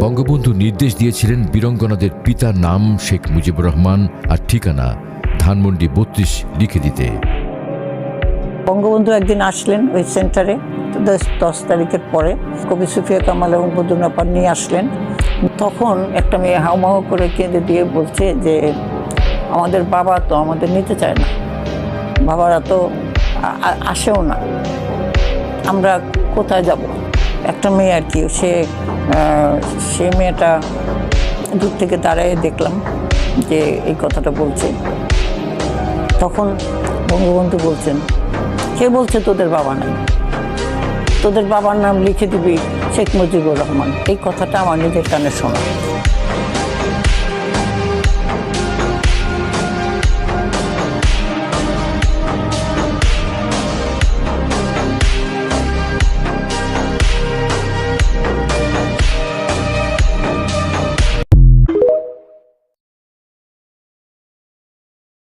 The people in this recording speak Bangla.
বঙ্গবন্ধু নির্দেশ দিয়েছিলেন বীরাঙ্গনাদের পিতার নাম শেখ মুজিবুর রহমান আর ঠিকানা ধানমন্ডি ৩২ লিখে দিতে। বঙ্গবন্ধু একদিন আসলেন ওই সেন্টারে 10 তারিখের পরে, কবি সুফিয়া কামাল এবং বদরুন্নাপার নিয়ে আসলেন। তখন একটা মেয়ে হাউমাউ করে কেঁদে দিয়ে বলছে যে আমাদের বাবা তো আমাদের নিতে চায় না, বাবারা তো আসেও না, আমরা কোথায় যাব। একটা মেয়ে আর কি, সেই মেয়েটা দূর থেকে দাঁড়ায় দেখলাম যে এই কথাটা বলছে। তখন বঙ্গবন্ধু বলছেন, কে বলছে তোদের বাবা নাই, তোদের বাবার নাম লিখে দিবি শেখ মুজিবুর রহমান। এই কথাটা আমার নিজের কানে শোনা।